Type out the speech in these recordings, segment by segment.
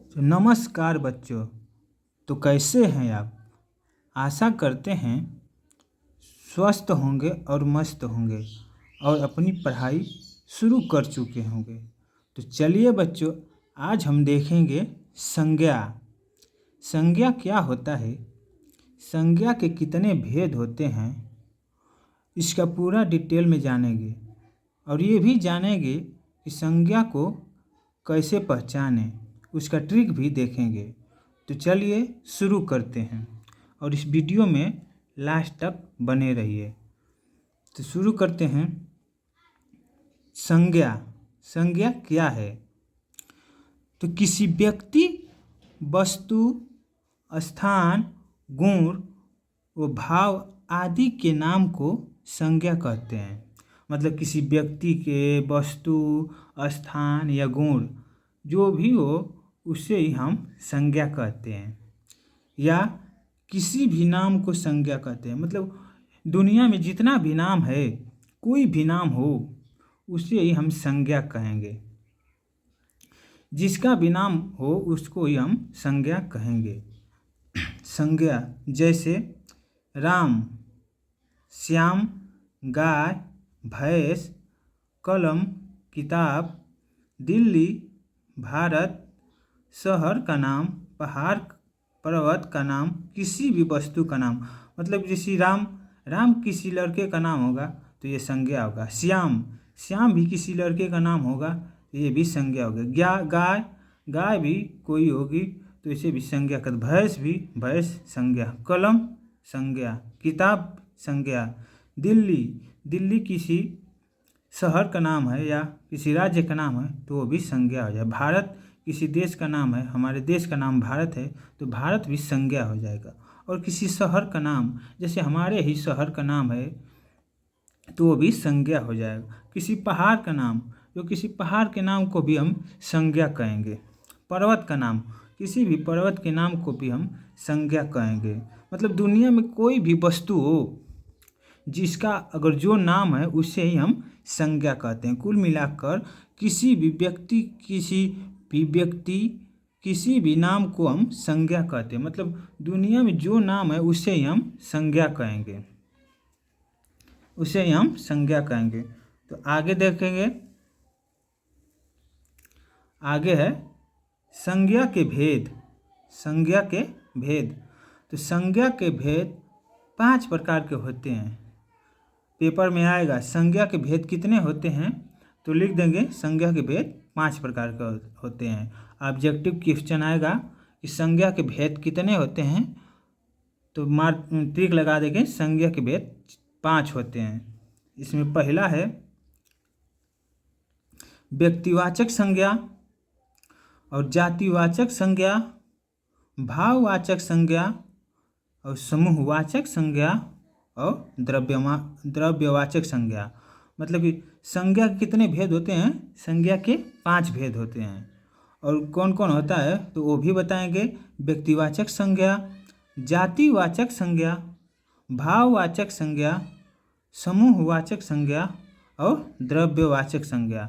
तो नमस्कार बच्चों। तो कैसे हैं आप? आशा करते हैं स्वस्थ होंगे और मस्त होंगे और अपनी पढ़ाई शुरू कर चुके होंगे। तो चलिए बच्चों, आज हम देखेंगे संज्ञा। संज्ञा क्या होता है, संज्ञा के कितने भेद होते हैं, इसका पूरा डिटेल में जानेंगे। और ये भी जानेंगे कि संज्ञा को कैसे पहचानें, उसका ट्रिक भी देखेंगे। तो चलिए शुरू करते हैं और इस वीडियो में लास्ट तक बने रहिए। तो शुरू करते हैं। संज्ञा, संज्ञा क्या है? तो किसी व्यक्ति, वस्तु, स्थान, गुण व भाव आदि के नाम को संज्ञा कहते हैं। मतलब किसी व्यक्ति के, वस्तु, स्थान या गुण जो भी हो उसे ही हम संज्ञा कहते हैं, या किसी भी नाम को संज्ञा कहते हैं। मतलब दुनिया में जितना भी नाम है, कोई भी नाम हो उसे ही हम संज्ञा कहेंगे। जिसका भी नाम हो उसको ही हम संज्ञा कहेंगे। संज्ञा जैसे राम, श्याम, गाय, भैंस, कलम, किताब, दिल्ली, भारत, शहर का नाम, पहाड़ पर्वत का नाम, किसी भी वस्तु का नाम। मतलब जैसे राम, राम किसी लड़के का नाम होगा तो ये संज्ञा होगा। श्याम, श्याम भी किसी लड़के का नाम होगा तो ये भी संज्ञा होगा। गाय, गाय भी कोई होगी तो इसे भी संज्ञा कर। भैंस भी, भैंस संज्ञा। कलम संज्ञा, किताब संज्ञा। दिल्ली, दिल्ली किसी शहर का नाम है या किसी राज्य का नाम है तो वो भी संज्ञा हो जाए। भारत किसी देश का नाम है, हमारे देश का नाम भारत है तो भारत भी संज्ञा हो जाएगा। और किसी शहर का नाम, जैसे हमारे ही शहर का नाम है तो वो भी संज्ञा हो जाएगा। किसी पहाड़ का नाम, जो किसी पहाड़ के नाम को भी हम संज्ञा कहेंगे। पर्वत का नाम, किसी भी पर्वत के नाम को भी हम संज्ञा कहेंगे। मतलब दुनिया में कोई भी वस्तु हो जिसका अगर जो नाम है उसे ही हम संज्ञा कहते हैं। कुल मिलाकर किसी भी व्यक्ति किसी भी नाम को हम संज्ञा कहते हैं। मतलब दुनिया में जो नाम है उसे ही हम संज्ञा कहेंगे, उसे ही हम संज्ञा कहेंगे। तो आगे देखेंगे, आगे है संज्ञा के भेद। संज्ञा के भेद, तो संज्ञा के भेद 5 प्रकार के होते हैं। पेपर में आएगा संज्ञा के भेद कितने होते हैं तो लिख देंगे संज्ञा के भेद 5 प्रकार के होते हैं। ऑब्जेक्टिव क्वेश्चन आएगा कि संज्ञा के भेद कितने होते हैं तो ट्रिक लगा देंगे संज्ञा के भेद 5 होते हैं। इसमें पहला है व्यक्तिवाचक संज्ञा और जातिवाचक संज्ञा, भाववाचक संज्ञा और समूहवाचक संज्ञा और द्रव्यवाचक संज्ञा। मतलब कि संज्ञा के कितने भेद होते हैं? संज्ञा के 5 भेद होते हैं। और कौन कौन होता है तो वो भी बताएंगे। व्यक्तिवाचक संज्ञा, जातिवाचक संज्ञा, भाववाचक संज्ञा, समूहवाचक संज्ञा और द्रव्यवाचक संज्ञा।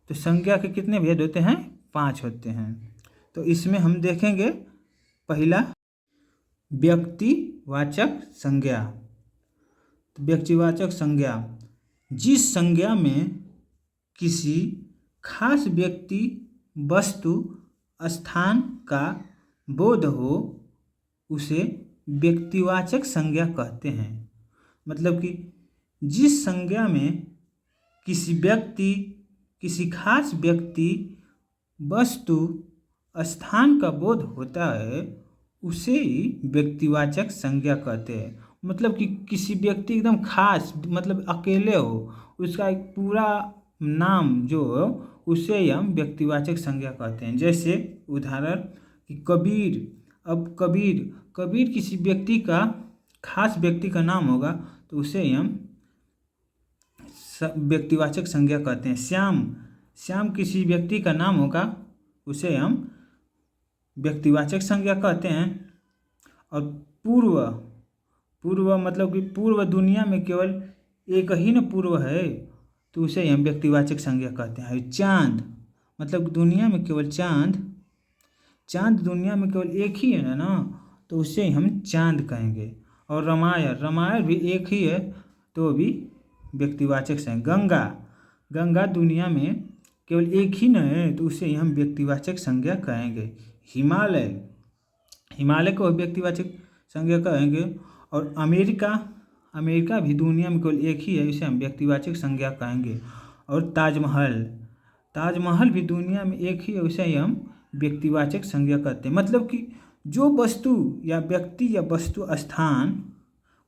तो संज्ञा के कितने भेद होते हैं? 5 होते हैं। तो इसमें हम देखेंगे पहला व्यक्तिवाचक संज्ञा। तो व्यक्तिवाचक संज्ञा, जिस संज्ञा में किसी खास व्यक्ति, वस्तु, स्थान का बोध हो उसे व्यक्तिवाचक संज्ञा कहते हैं। मतलब कि जिस संज्ञा में किसी व्यक्ति, किसी खास व्यक्ति, वस्तु, स्थान का बोध होता है उसे ही व्यक्तिवाचक संज्ञा कहते हैं। मतलब कि किसी व्यक्ति एकदम खास, मतलब अकेले हो, उसका एक पूरा नाम जो हो उसे ही हम व्यक्तिवाचक संज्ञा कहते हैं। जैसे उदाहरण कि कबीर। अब कबीर किसी व्यक्ति का, खास व्यक्ति का नाम होगा तो उसे ही हम व्यक्तिवाचक संज्ञा कहते हैं। श्याम किसी व्यक्ति का नाम होगा उसे हम व्यक्तिवाचक संज्ञा कहते हैं। और पूर्व मतलब कि पूर्व दुनिया में केवल एक ही न पूर्व है तो उसे हम व्यक्तिवाचक संज्ञा कहते हैं। चांद, मतलब दुनिया में केवल चांद दुनिया में केवल एक ही है ना, तो उसे हम चांद कहेंगे। और रामायण, रामायण भी एक ही है, तो भी व्यक्तिवाचक से। गंगा, गंगा दुनिया में केवल एक ही न है, तो उसे हम व्यक्तिवाचक संज्ञा कहेंगे। हिमालय, हिमालय को व्यक्तिवाचक संज्ञा कहेंगे। और अमेरिका, अमेरिका भी दुनिया में केवल एक ही है, इसे हम व्यक्तिवाचक संज्ञा कहेंगे। और ताजमहल, ताजमहल भी दुनिया में एक ही है, उसे ही हम व्यक्तिवाचक संज्ञा कहते हैं। मतलब कि जो वस्तु या व्यक्ति या वस्तु स्थान,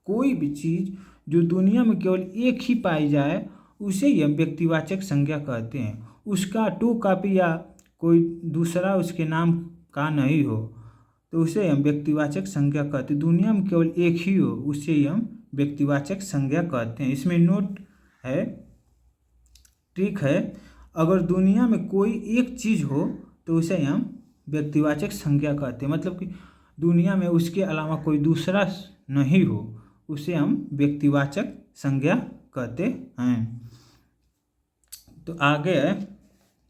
कोई भी चीज़ जो दुनिया में केवल एक ही पाई जाए, उसे ही हम व्यक्तिवाचक संज्ञा कहते हैं। उसका टू कॉपी या कोई दूसरा उसके नाम का नहीं हो, तो उसे हम व्यक्तिवाचक संज्ञा कहते हैं। दुनिया में केवल एक ही हो, उसे ही हम व्यक्तिवाचक संज्ञा कहते हैं। इसमें नोट है, ट्रिक है, अगर दुनिया में कोई एक चीज़ हो तो उसे हम व्यक्तिवाचक संज्ञा कहते हैं। मतलब कि दुनिया में उसके अलावा कोई दूसरा नहीं हो, उसे हम व्यक्तिवाचक संज्ञा कहते हैं। तो आगे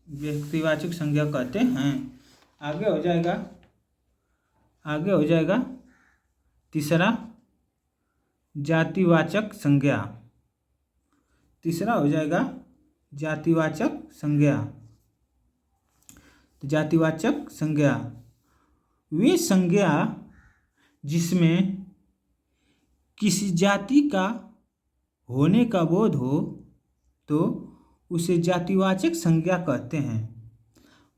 व्यक्तिवाचक संज्ञा कहते हैं। आगे हो जाएगा, आगे हो जाएगा तीसरा जातिवाचक संज्ञा। तीसरा हो जाएगा जातिवाचक संज्ञा। तो जातिवाचक संज्ञा वे संज्ञा जिसमें किसी जाति का होने का बोध हो, तो उसे जातिवाचक संज्ञा कहते हैं।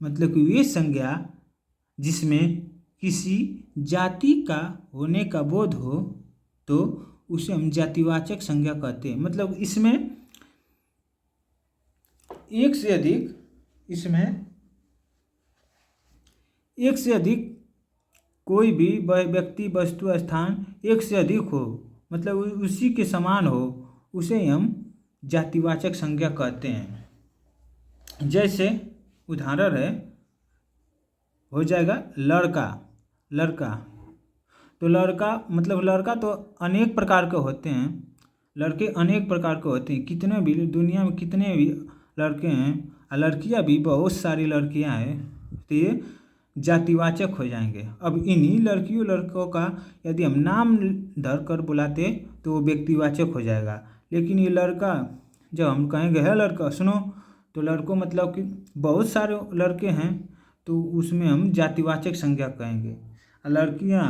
मतलब कि वे संज्ञा जिसमें किसी जाति का होने का बोध हो, तो उसे हम जातिवाचक संज्ञा कहते हैं। मतलब इसमें एक से अधिक, इसमें एक से अधिक कोई भी व्यक्ति, वस्तु, स्थान एक से अधिक हो, मतलब उसी के समान हो, उसे हम जातिवाचक संज्ञा कहते हैं। जैसे उदाहरण है, हो जाएगा लड़का, लड़का। तो लड़का मतलब लड़का तो अनेक प्रकार के होते हैं, लड़के अनेक प्रकार के होते हैं। कितने भी दुनिया में कितने भी लड़के हैं, और लड़कियां भी बहुत सारी लड़कियां हैं, तो ये जातिवाचक हो जाएंगे। अब इन्हीं लड़कियों लड़कों का यदि हम नाम धर कर बुलाते तो वो व्यक्तिवाचक हो जाएगा। लेकिन ये लड़का, जब हम कहेंगे है लड़का सुनो, तो लड़कों मतलब कि बहुत सारे लड़के हैं, तो उसमें हम जातिवाचक संज्ञा कहेंगे। लड़कियां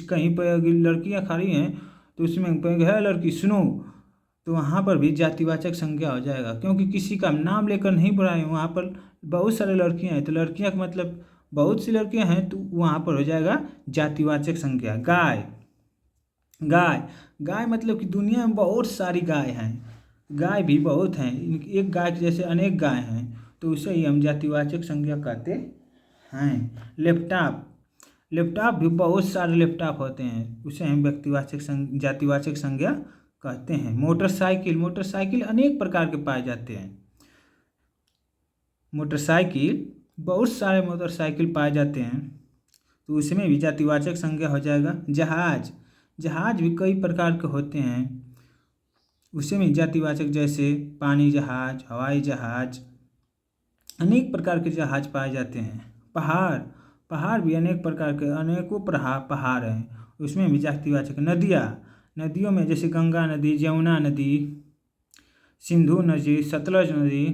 कहीं पर लड़कियां खड़ी हैं, तो उसमें हम कहेंगे है लड़की सुनो, तो वहाँ पर भी जातिवाचक संज्ञा हो जाएगा। क्योंकि किसी का नाम लेकर नहीं बुलाए, वहाँ पर बहुत सारे लड़कियां हैं, तो लड़कियां का मतलब बहुत सी लड़कियां हैं, तो वहाँ पर हो जाएगा जातिवाचक संज्ञा। गाय, गाय, गाय मतलब कि दुनिया में बहुत सारी गाय हैं, गाय भी बहुत हैं, एक गाय के जैसे अनेक गाय हैं, तो उसे ही हम जातिवाचक संज्ञा कहते हैं। लैपटॉप, लैपटॉप भी बहुत सारे लैपटॉप होते हैं, उसे हम जातिवाचक संज्ञा कहते हैं। मोटरसाइकिल, मोटरसाइकिल अनेक प्रकार के पाए जाते हैं। मोटरसाइकिल, बहुत सारे मोटरसाइकिल पाए जाते हैं, तो उसमें भी जातिवाचक संज्ञा हो जाएगा। जहाज, जहाज भी कई प्रकार के होते हैं, उसे में जातिवाचक, जैसे पानी जहाज, हवाई जहाज, अनेक प्रकार के जहाज पाए जाते हैं। पहाड़, पहाड़ भी अनेक प्रकार के, अनेकों पहाड़ हैं, उसमें भी जातिवाचक। नदियाँ, नदियों में जैसे गंगा नदी, यमुना नदी, सिंधु नदी, सतलज नदी,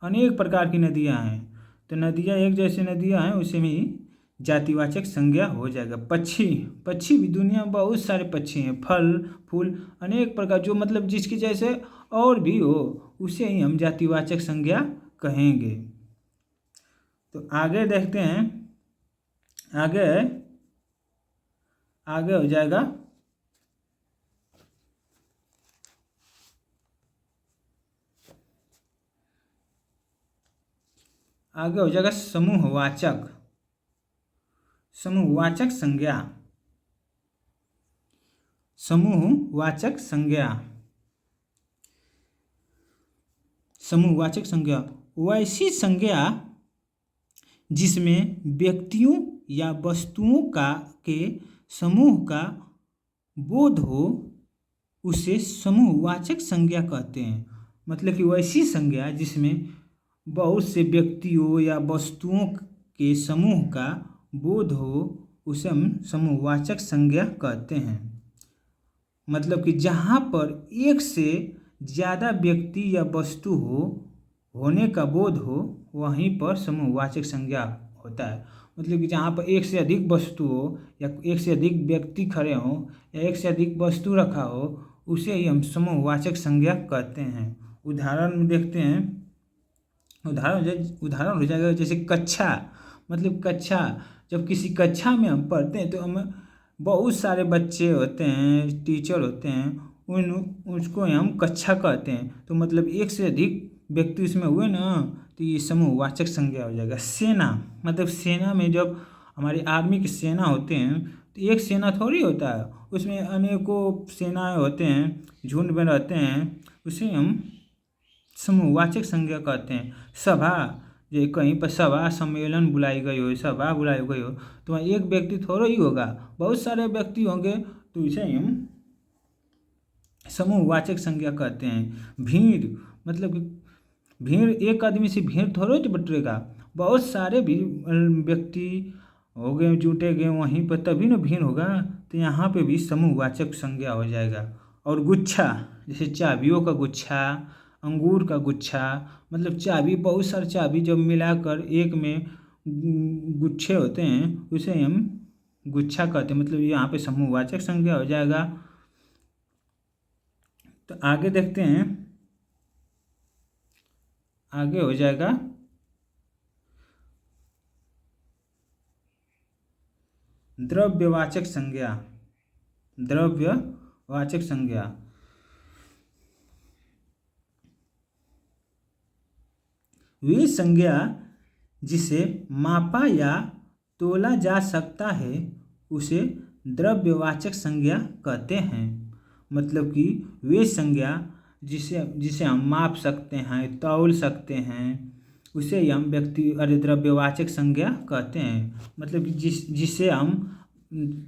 अनेक प्रकार की नदियाँ हैं, तो नदियाँ एक जैसे नदियाँ हैं, उसे में जातिवाचक संज्ञा हो जाएगा। पक्षी, पक्षी भी दुनिया में बहुत सारे पक्षी हैं, फल फूल अनेक प्रकार, जो मतलब जिसके जैसे और भी हो, उसे ही हम जातिवाचक संज्ञा कहेंगे। तो आगे देखते हैं, आगे आगे हो जाएगा आगे हो जाएगा समूहवाचक, समूहवाचक संज्ञा। समूहवाचक संज्ञा, समूहवाचक संज्ञा वैसी संज्ञा जिसमें व्यक्तियों या वस्तुओं के समूह का बोध हो, उसे समूहवाचक संज्ञा कहते हैं। मतलब कि वैसी संज्ञा जिसमें बहुत से व्यक्तियों या वस्तुओं के समूह का बोध हो उसे हम समूहवाचक संज्ञा कहते हैं। मतलब कि जहाँ पर एक से ज़्यादा व्यक्ति या वस्तु होने का बोध हो वहीं पर समूहवाचक संज्ञा होता है। मतलब कि जहाँ पर एक से अधिक वस्तु हो या एक से अधिक व्यक्ति खड़े हों या एक से अधिक वस्तु रखा हो उसे ही हम समूहवाचक संज्ञा कहते हैं। उदाहरण में देखते हैं, उदाहरण हो जाएगा जैसे कक्षा। मतलब कक्षा, जब किसी कक्षा में हम पढ़ते हैं तो हम बहुत सारे बच्चे होते हैं, टीचर होते हैं, उसको हम कक्षा कहते हैं। तो मतलब एक से अधिक व्यक्ति इसमें हुए ना तो ये समूहवाचक संज्ञा हो जाएगा। सेना, मतलब सेना में जब हमारी आर्मी की सेना होते हैं तो एक सेना थोड़ी होता है, उसमें अनेकों सेनाएं होते हैं, झुंड में रहते हैं, उसे हम समूहवाचक संज्ञा कहते हैं। सभा, ये कहीं पर सभा सम्मेलन बुलाई गई हो, सभा बुलाई गई हो तो वहाँ एक व्यक्ति थोड़ा ही होगा, बहुत सारे व्यक्ति होंगे तो इसे हम समूहवाचक संज्ञा कहते हैं। भीड़, मतलब भीड़, एक आदमी से भीड़ थोड़ा ही बटरेगा, बहुत सारे भी व्यक्ति हो गए, जुटे गए वहीं पर तभी ना भीड़ होगा, तो यहाँ पे भी समूहवाचक संज्ञा हो जाएगा। और गुच्छा, जैसे चाबियों का गुच्छा, अंगूर का गुच्छा, मतलब चाबी, बहुत सारे चाबी जब मिलाकर एक में गुच्छे होते हैं उसे हम गुच्छा कहते हैं। मतलब यहाँ पे समूहवाचक संज्ञा हो जाएगा। तो आगे देखते हैं, आगे हो जाएगा द्रव्यवाचक संज्ञा। द्रव्यवाचक संज्ञा, वे संज्ञा जिसे मापा या तोला जा सकता है उसे द्रव्यवाचक संज्ञा कहते हैं। मतलब कि वे संज्ञा जिसे हम माप सकते हैं, तौल सकते हैं, उसे ही हम द्रव्यवाचक संज्ञा कहते हैं। मतलब कि जिसे हम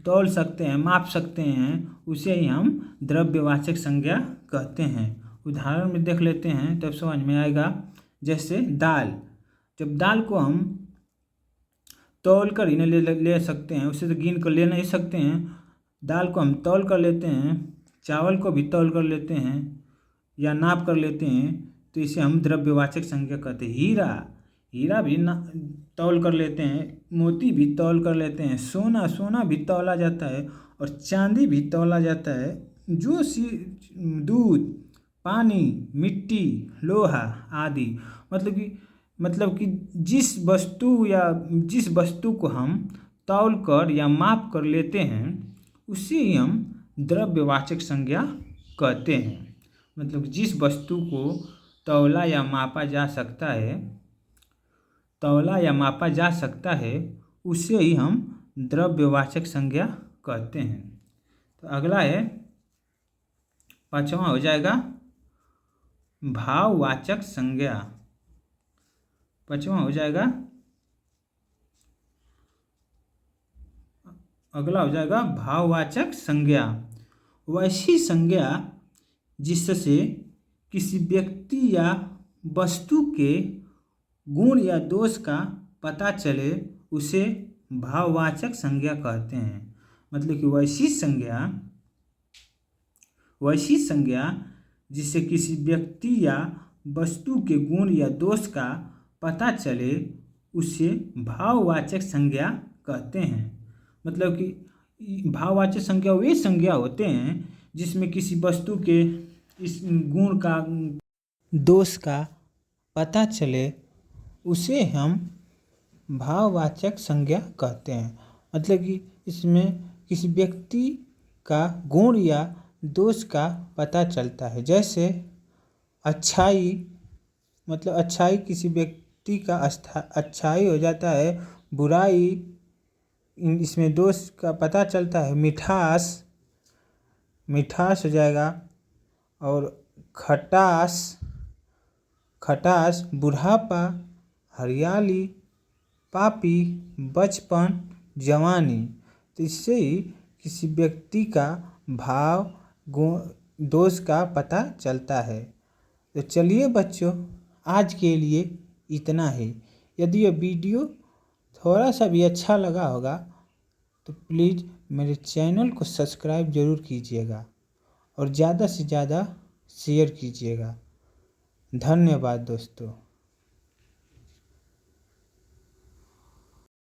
तौल सकते हैं, माप सकते हैं, उसे ही हम द्रव्यवाचक संज्ञा कहते हैं। उदाहरण में देख लेते हैं तब समझ में आएगा। जैसे दाल, जब दाल को हम तौल कर ही नहीं ले सकते हैं, उसे तो गिन कर ले नहीं सकते हैं, दाल को हम तौल कर लेते हैं, चावल को भी तौल कर लेते हैं या नाप कर लेते हैं, तो इसे हम द्रव्यवाचक संज्ञा कहते हैं। हीरा भी तौल कर लेते हैं, मोती भी तौल कर लेते हैं, सोना भी तौला जाता है और चांदी भी तौला जाता है। जो दूध, पानी, मिट्टी, लोहा आदि, मतलब कि जिस वस्तु को हम तौल कर या माप कर लेते हैं उसे ही हम द्रव्यवाचक संज्ञा कहते हैं। मतलब जिस वस्तु को तौला या मापा जा सकता है उसे ही हम द्रव्यवाचक संज्ञा कहते हैं। तो अगला है, पांचवा हो जाएगा भाववाचक संज्ञा। पांचवा हो जाएगा, अगला हो जाएगा भाववाचक संज्ञा। वैसी संज्ञा जिससे किसी व्यक्ति या वस्तु के गुण या दोष का पता चले उसे भाववाचक संज्ञा कहते हैं। मतलब कि वैसी संज्ञा जिससे किसी व्यक्ति या वस्तु के गुण या दोष का पता चले उसे भाववाचक संज्ञा कहते हैं। मतलब कि भाववाचक संज्ञा वे संज्ञा होते हैं जिसमें किसी वस्तु के इस गुण का, दोष का पता चले उसे हम भाववाचक संज्ञा कहते हैं। मतलब कि इसमें किसी व्यक्ति का गुण या दोष का पता चलता है। जैसे अच्छाई, मतलब अच्छाई किसी व्यक्ति का अच्छाई हो जाता है, बुराई इसमें दोष का पता चलता है। मिठास हो जाएगा, और खटास बुढ़ापा, हरियाली, पापी, बचपन, जवानी। तो इससे ही किसी व्यक्ति का भाव, गुण, दोष का पता चलता है। तो चलिए बच्चों, आज के लिए इतना ही। यदि यह वीडियो थोड़ा सा भी अच्छा लगा होगा तो प्लीज़ मेरे चैनल को सब्सक्राइब ज़रूर कीजिएगा और ज़्यादा से ज़्यादा शेयर कीजिएगा। धन्यवाद दोस्तों।